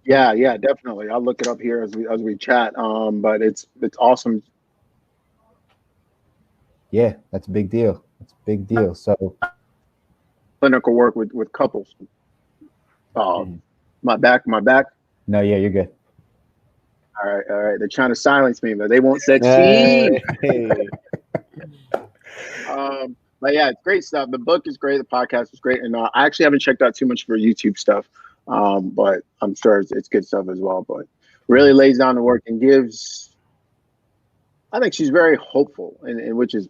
Yeah, definitely. I'll look it up here as we chat. But it's awesome. Yeah, that's a big deal. That's a big deal. So clinical work with couples. My back. No, yeah, you're good. All right. They're trying to silence me, but they won't succeed. Hey. But yeah, it's great stuff. The book is great. The podcast is great, and I actually haven't checked out too much for YouTube stuff, but I'm sure it's good stuff as well. But really lays down the work and gives. I think she's very hopeful, and which is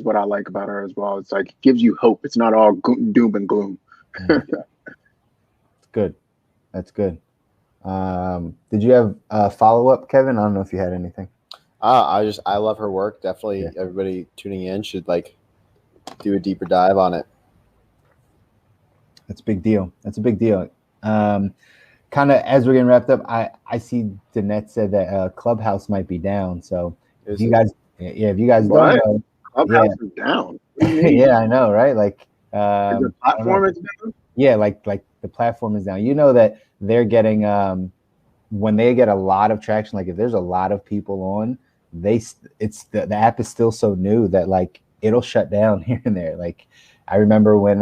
what I like about her as well. It's like it gives you hope. It's not all doom and gloom. It's good. That's good. Did you have a follow-up, Kevin? I don't know if you had anything. I love her work. Definitely, everybody tuning in should do a deeper dive on it. That's a big deal. Kind of as we're getting wrapped up, I see Danette said that Clubhouse might be down. So if you guys don't know, Clubhouse is down. Yeah, I know, right? Like the platform is down. Yeah, like the platform is down. You know that they're getting when they get a lot of traction. Like if there's a lot of people on, the app is still so new that like it'll shut down here and there. Like I remember when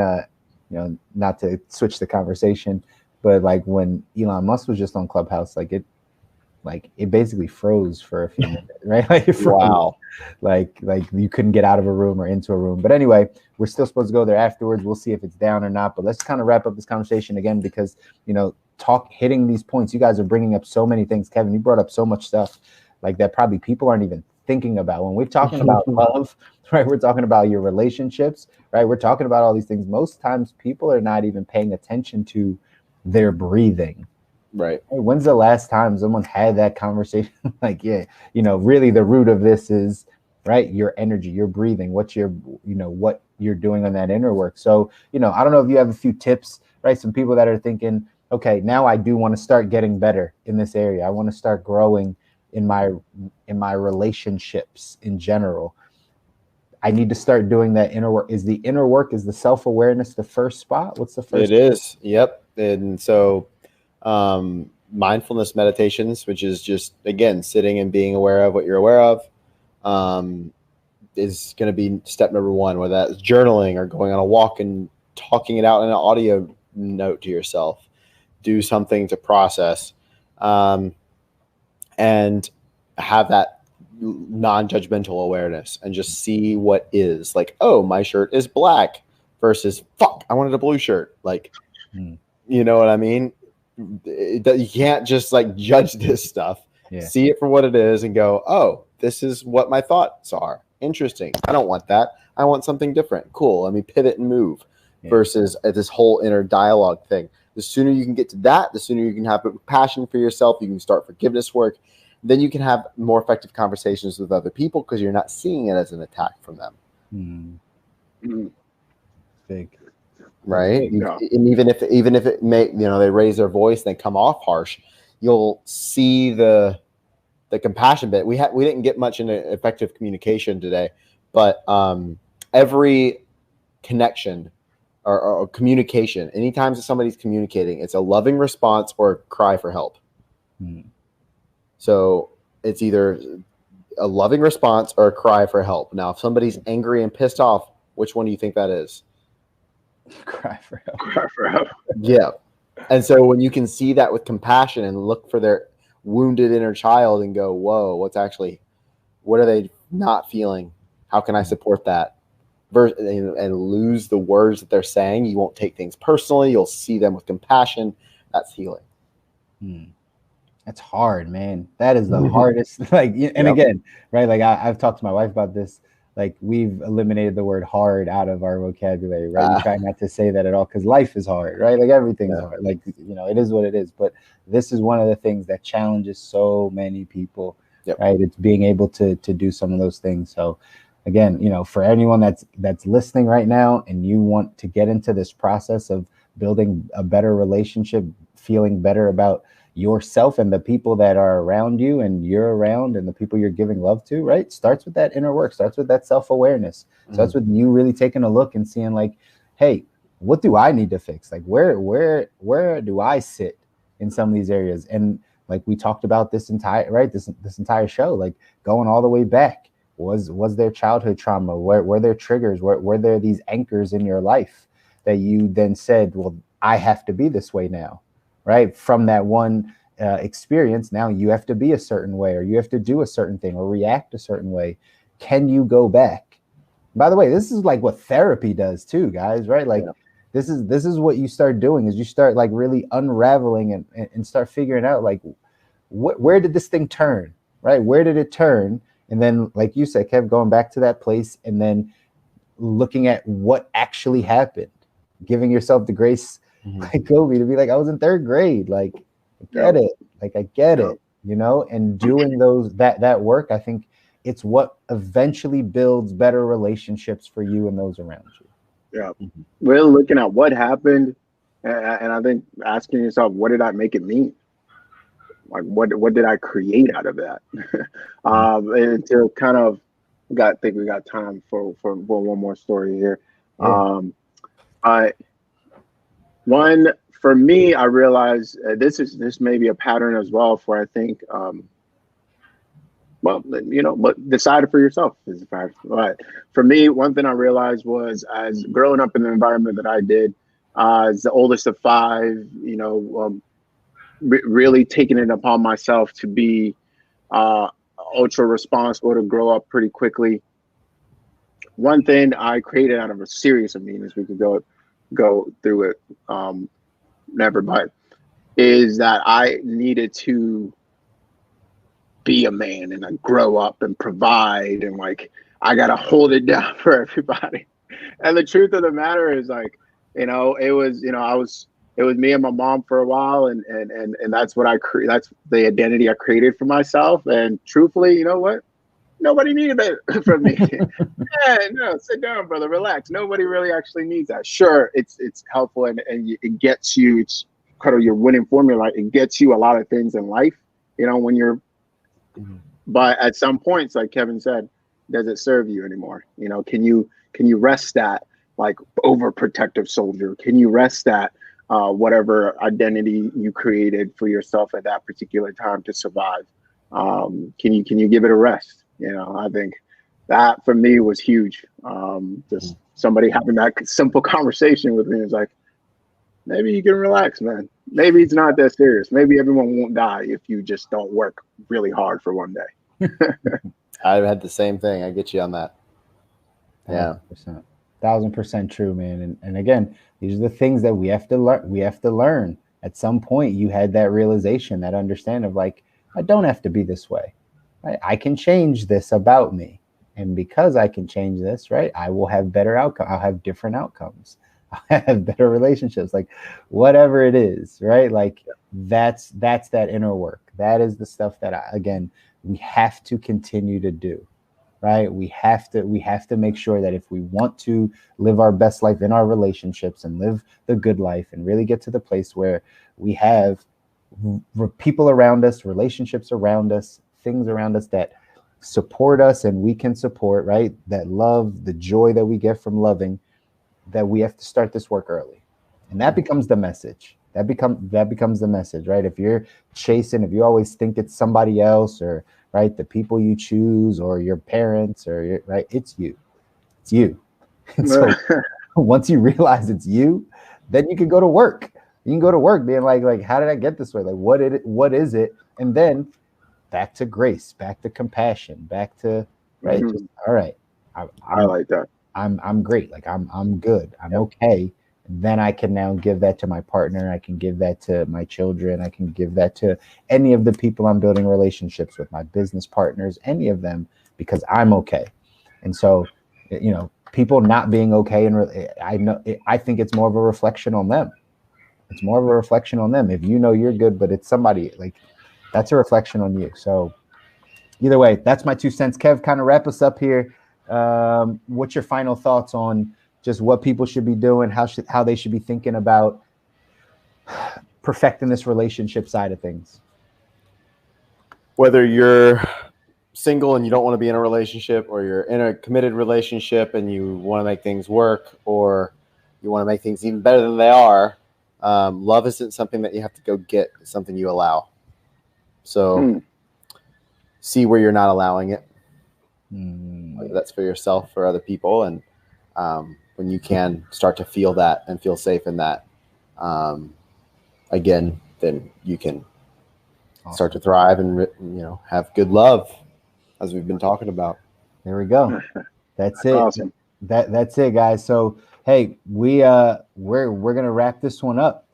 not to switch the conversation, but like when Elon Musk was just on Clubhouse, like it basically froze for a few minutes, right? Like it froze. Wow. Like you couldn't get out of a room or into a room. But anyway, we're still supposed to go there afterwards. We'll see if it's down or not. But let's kind of wrap up this conversation again because hitting these points. You guys are bringing up so many things. Kevin, you brought up so much stuff like that probably people aren't even thinking about when we're talking about love, right? We're talking about your relationships, right? We're talking about all these things. Most times people are not even paying attention to their breathing. Right. Hey, when's the last time someone had that conversation? Like, really the root of this is, right, your energy, your breathing, what you're doing on that inner work. So, I don't know if you have a few tips, right? Some people that are thinking, okay, now I do want to start getting better in this area. I want to start growing in my relationships in general. I need to start doing that inner work. Is the self-awareness the first spot? What's the first? It is. Yep. And so mindfulness meditations, which is just, again, sitting and being aware of what you're aware of, is going to be step number one, whether that's journaling or going on a walk and talking it out in an audio note to yourself. Do something to process and have that non-judgmental awareness and just see what is. Like, oh, my shirt is black versus fuck, I wanted a blue shirt. Like, you know what I mean? You can't just like judge this stuff. Yeah. See it for what it is and go, oh, this is what my thoughts are. Interesting. I don't want that. I want something different. Cool. Let me pivot and move versus this whole inner dialogue thing. The sooner you can get to that, the sooner you can have passion for yourself. You can start forgiveness work. Then you can have more effective conversations with other people because you're not seeing it as an attack from them. Big. Right. Yeah. And even if it may, they raise their voice and they come off harsh, you'll see the compassion bit. We didn't get much into effective communication today, but every connection or communication, anytime somebody's communicating, it's a loving response or a cry for help. So it's either a loving response or a cry for help. Now, if somebody's angry and pissed off, which one do you think that is? Cry for help. Cry for help. Yeah. And so when you can see that with compassion and look for their wounded inner child and go, whoa, what are they not feeling? How can I support that? And lose the words that they're saying. You won't take things personally. You'll see them with compassion. That's healing. That's hard, man. That is the hardest. Again, right? Like I've talked to my wife about this. Like we've eliminated the word hard out of our vocabulary, right? We try not to say that at all because life is hard, right? Like everything's hard. Like, it is what it is. But this is one of the things that challenges so many people, right? It's being able to do some of those things. So again, for anyone that's listening right now and you want to get into this process of building a better relationship, feeling better about yourself and the people that are around you and you're around and the people you're giving love to, right? Starts with that inner work, starts with that self-awareness, starts with you really taking a look and seeing like, hey, what do I need to fix? Like where do I sit in some of these areas? And like we talked about this entire show, like going all the way back, was there childhood trauma? Were there triggers? Were there these anchors in your life that you then said, well, I have to be this way now? Right. From that one experience, now you have to be a certain way, or you have to do a certain thing, or react a certain way. Can you go back? By the way, this is like what therapy does too, guys, right? Like, this is what you start doing, is you start like really unraveling and start figuring out like, where did this thing turn, right? Where did it turn? And then, like you said, Kev, going back to that place and then looking at what actually happened, giving yourself the grace, like Kobi, to be like, I was in third grade. Like, I get it. Like, I get it, you know, and doing that work, I think it's what eventually builds better relationships for you and those around you. Yeah. We're looking at what happened. And I think asking yourself, what did I make it mean? Like, what did I create out of that? And to kind of, I think we got time for one more story here. One, for me, I realized this may be a pattern as well for, I think, well, you know, but decide it for yourself is the fact. But for me, one thing I realized was, as growing up in the environment that I did, as the oldest of five, you know, really taking it upon myself to be ultra responsible, to grow up pretty quickly. One thing I created out of a series of meetings, we could go through it, never, but is that I needed to be a man and grow up and provide, and like, I gotta hold it down for everybody. And the truth of the matter is, like, you know, it was me and my mom for a while, and that's what that's the identity I created for myself. And truthfully, you know what? Nobody needed that from me. Yeah, no, sit down, brother, relax. Nobody really actually needs that. Sure, it's helpful, and it gets you. It's kind of your winning formula. It gets you a lot of things in life, you know, when you're. But at some points, like Kevin said, does it serve you anymore? You know, can you rest that, like, overprotective soldier? Can you rest that whatever identity you created for yourself at that particular time to survive? Can you give it a rest? You know, I think that for me was huge. Just somebody having that simple conversation with me is like, maybe you can relax, man. Maybe it's not that serious. Maybe everyone won't die if you just don't work really hard for one day. I've had the same thing. I get you on that. Yeah. 1,000% true, man. And again, these are the things that we have to learn. We have to learn. At some point, you had that realization, that understanding of like, I don't have to be this way. Right? I can change this about me. And because I can change this, right, I will have better outcomes. I'll have different outcomes. I'll have better relationships, like whatever it is, right? Like that's that inner work. That is the stuff that, again, we have to continue to do, right? We have to make sure that if we want to live our best life in our relationships and live the good life and really get to the place where we have people around us, relationships around us, things around us that support us and we can support, right? That love, the joy that we get from loving, that we have to start this work early. And that becomes the message. That becomes the message, right? If you're chasing, if you always think it's somebody else, or right, the people you choose, or your parents, or right, it's you. And so once you realize it's you, then you can go to work. You can go to work being like, how did I get this way? Like, what is it? And then back to grace, back to compassion, back to right. Just, all right. I like that. I'm great. Like I'm good. I'm okay. And then I can now give that to my partner. I can give that to my children. I can give that to any of the people I'm building relationships with, my business partners, any of them, because I'm okay. And so, you know, people not being okay, and I think it's more of a reflection on them. It's more of a reflection on them. If you know you're good, but it's somebody, like, that's a reflection on you. So either way, that's my 2 cents. Kev, kind of wrap us up here. What's your final thoughts on just what people should be doing, how they should be thinking about perfecting this relationship side of things? Whether you're single and you don't want to be in a relationship, or you're in a committed relationship and you want to make things work, or you want to make things even better than they are, love isn't something that you have to go get. It's something you allow. So see where you're not allowing it. Whether that's for yourself or other people. And when you can start to feel that and feel safe in that, again, then you can start to thrive and have good love, as we've been talking about. There we go. That's it. Awesome. That's it, guys. So hey, we're gonna wrap this one up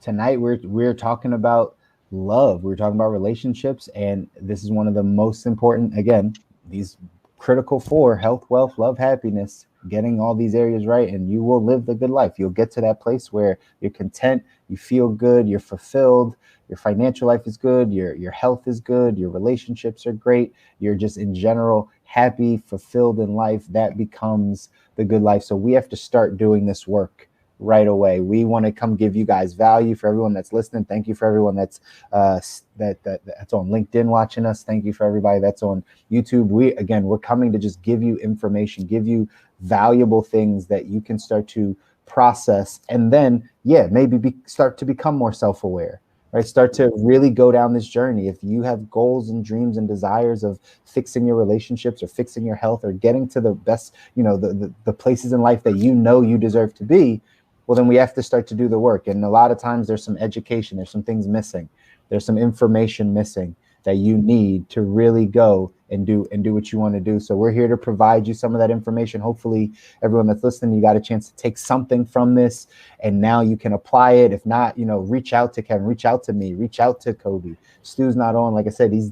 tonight. We're talking about love. We're talking about relationships, and this is one of the most important. Again, these critical 4: health, wealth, love, happiness. Getting all these areas right, and you will live the good life. You'll get to that place where you're content, you feel good, you're fulfilled, your financial life is good, your health is good, your relationships are great, you're just in general happy, fulfilled in life. That becomes the good life. So we have to start doing this work right away. We want to come give you guys value. For everyone that's listening, thank you. For everyone that's that's on LinkedIn watching us, thank you. For everybody that's on YouTube, we're coming to just give you information, give you valuable things that you can start to process, and then maybe start to become more self-aware, right? Start to really go down this journey. If you have goals and dreams and desires of fixing your relationships or fixing your health or getting to the best, the places in life that you deserve to be, well, then we have to start to do the work. And a lot of times there's some education, there's some things missing, there's some information missing that you need to really go and do what you want to do. So we're here to provide you some of that information. Hopefully everyone that's listening, you got a chance to take something from this, and now you can apply it. If not, reach out to Kevin, reach out to me, reach out to Kobi. Stu's not on. Like I said, he's,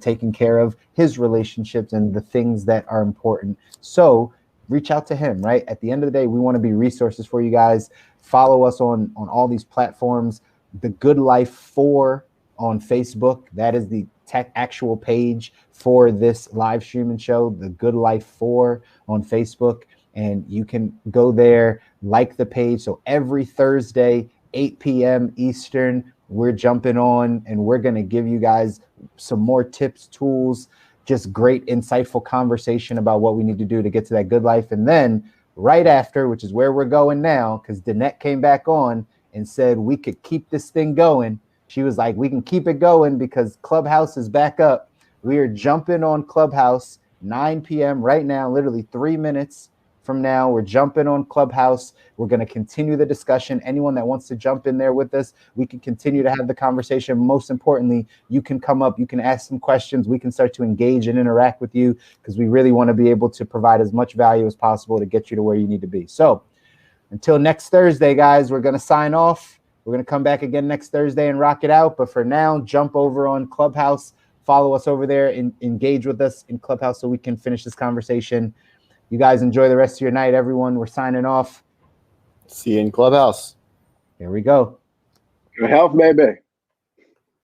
taking care of his relationships and the things that are important. So reach out to him, right? At the end of the day, we want to be resources for you guys. Follow us on all these platforms. The Good Life 4 on Facebook. That is the actual page for this live streaming show, The Good Life 4 on Facebook. And you can go there, like the page. So every Thursday, 8 p.m. Eastern, we're jumping on and we're going to give you guys some more tips, tools, just great, insightful conversation about what we need to do to get to that good life. And then right after, which is where we're going now, because Danette came back on and said we could keep this thing going. She was like, we can keep it going because Clubhouse is back up. We are jumping on Clubhouse 9 p.m. right now, literally 3 minutes from now. We're jumping on Clubhouse. We're going to continue the discussion. Anyone that wants to jump in there with us, we can continue to have the conversation. Most importantly, you can come up, you can ask some questions. We can start to engage and interact with you because we really want to be able to provide as much value as possible to get you to where you need to be. So until next Thursday, guys, we're going to sign off. We're going to come back again next Thursday and rock it out. But for now, jump over on Clubhouse. Follow us over there and engage with us in Clubhouse so we can finish this conversation. You guys enjoy the rest of your night, everyone. We're signing off. See you in Clubhouse. Here we go. Good health, baby.